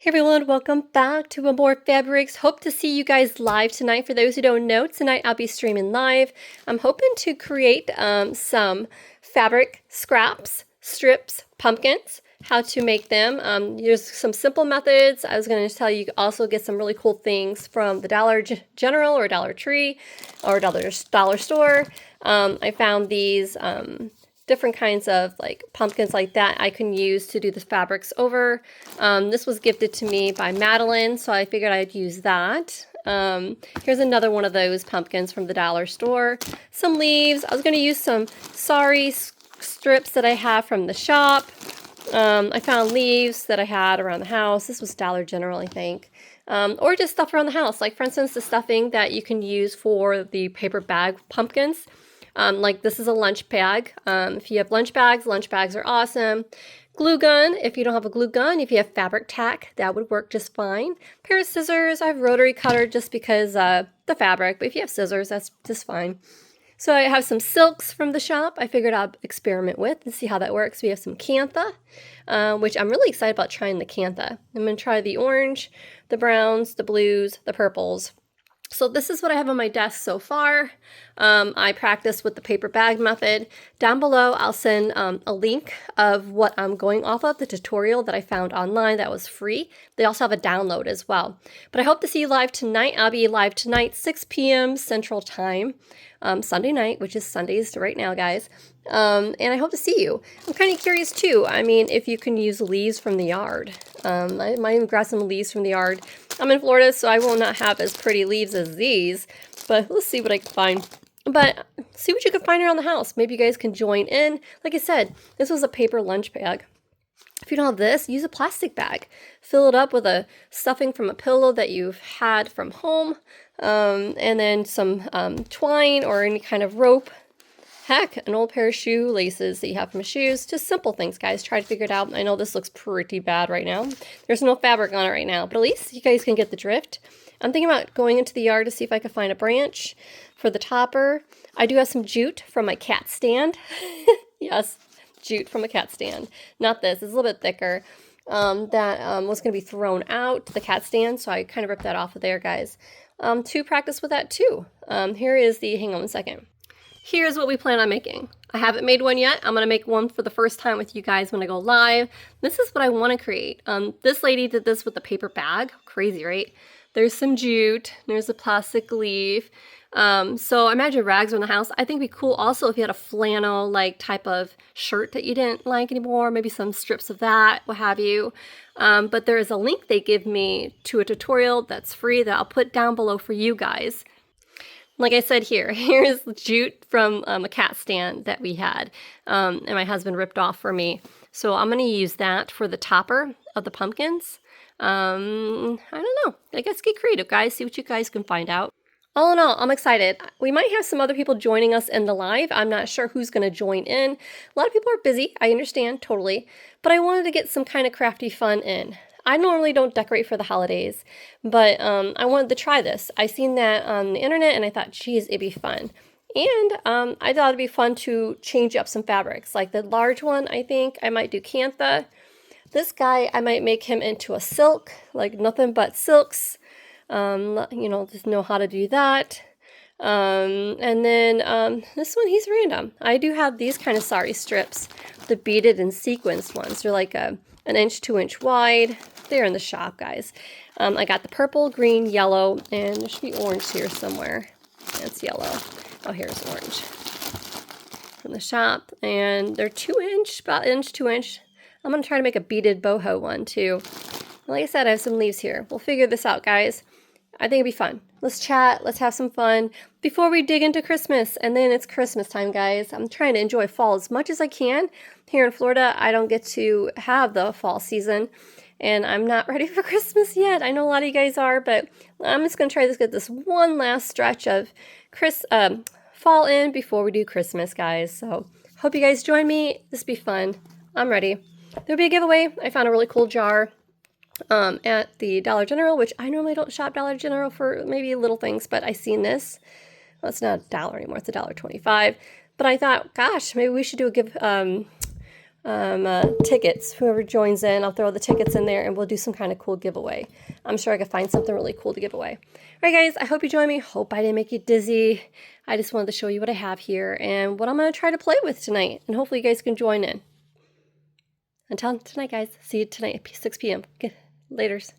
Hey everyone, welcome back to AmourFabriQues. Hope to see you guys live tonight. For those who don't know, tonight I'll be streaming live. I'm hoping to create some fabric scraps, strips, pumpkins, how to make them. There's some simple methods. I was going to tell you also get some really cool things from the Dollar General or Dollar Tree or Dollar Store. I found these different kinds of like pumpkins like that I can use to do the fabrics over. This was gifted to me by Madeline, so I figured I'd use that. Here's another one of those pumpkins from the dollar store. Some leaves. I was going to use some sari strips that I have from the shop. I found leaves that I had around the house. This was Dollar General, I think. Or just stuff around the house. Like for instance, the stuffing that you can use for the paper bag pumpkins. Like this is a lunch bag. If you have lunch bags are awesome. Glue gun, if you don't have a glue gun, if you have fabric tack, that would work just fine. Pair of scissors, I have rotary cutter just because the fabric, but if you have scissors, that's just fine. So I have some silks from the shop I figured I'd experiment with and see how that works. We have some cantha, which I'm really excited about trying the cantha. I'm going to try the orange, the browns, the blues, the purples. So this is what I have on my desk so far. I practice with the paper bag method. Down below, I'll send a link of what I'm going off of, the tutorial that I found online that was free. They also have a download as well. But I hope to see you live tonight. I'll be live tonight, 6 p.m. Central Time, Sunday night, which is Sundays right now, guys. And I hope to see you. I'm kind of curious too. I mean, if you can use leaves from the yard. I might even grab some leaves from the yard. I'm in Florida, so I will not have as pretty leaves as these, but let's see what I can find. But see what you can find around the house. Maybe you guys can join in. Like I said, this was a paper lunch bag. If you don't have this, use a plastic bag. Fill it up with a stuffing from a pillow that you've had from home, and then some twine or any kind of rope. Heck, an old pair of shoelaces that you have from shoes. Just simple things, guys. Try to figure it out. I know this looks pretty bad right now. There's no fabric on it right now, but at least you guys can get the drift. I'm thinking about going into the yard to see if I can find a branch for the topper. I do have some jute from my cat stand. Yes, jute from a cat stand. Not this. It's a little bit thicker. That was going to be thrown out to the cat stand, so I kind of ripped that off of there, guys. To practice with that too. Here is the, hang on a second. Here's what we plan on making. I haven't made one yet. I'm going to make one for the first time with you guys when I go live. This is what I want to create. This lady did this with the paper bag. Crazy, right? There's some jute. There's a plastic leaf. So I imagine rags around the house. I think it'd be cool also if you had a flannel like type of shirt that you didn't like anymore. Maybe some strips of that, what have you. But there is a link they give me to a tutorial that's free that I'll put down below for you guys. Like I said here's jute from a cat stand that we had, and my husband ripped off for me. So I'm going to use that for the topper of the pumpkins. I don't know. I guess get creative, guys. See what you guys can find out. All in all, I'm excited. We might have some other people joining us in the live. I'm not sure who's going to join in. A lot of people are busy. I understand, totally. But I wanted to get some kind of crafty fun in. I normally don't decorate for the holidays, but I wanted to try this. I seen that on the internet and I thought, geez, it'd be fun. And I thought it'd be fun to change up some fabrics. Like the large one, I think I might do cantha. This guy, I might make him into a silk, like nothing but silks. You know, just know how to do that. And then this one, he's random. I do have these kind of sari strips, the beaded and sequenced ones. They're like an inch, 2 inch wide. They're in the shop, guys. I got the purple, green, yellow, and there should be orange here somewhere. It's yellow. Oh, here's orange from the shop. And they're 2 inch, about inch, 2 inch. I'm going to try to make a beaded boho one too. Like I said, I have some leaves here. We'll figure this out, guys. I think it'd be fun. Let's chat. Let's have some fun before we dig into Christmas. And then it's Christmas time, guys. I'm trying to enjoy fall as much as I can. Here in Florida, I don't get to have the fall season. And I'm not ready for Christmas yet. I know a lot of you guys are, but I'm just going to try to get this one last stretch of fall in before we do Christmas, guys. So hope you guys join me. This will be fun. I'm ready. There'll be a giveaway. I found a really cool jar at the Dollar General, which I normally don't shop Dollar General for maybe little things, but I seen this. Well, it's not $1 anymore. It's $1.25. But I thought, gosh, maybe we should do tickets. Whoever joins in, I'll throw the tickets in there and we'll do some kind of cool giveaway. I'm sure I could find something really cool to give away. All right, guys, I hope you join me. Hope I didn't make you dizzy. I just wanted to show you what I have here and what I'm going to try to play with tonight. And hopefully you guys can join in. Until tonight, guys. See you tonight at 6 p.m. Laters.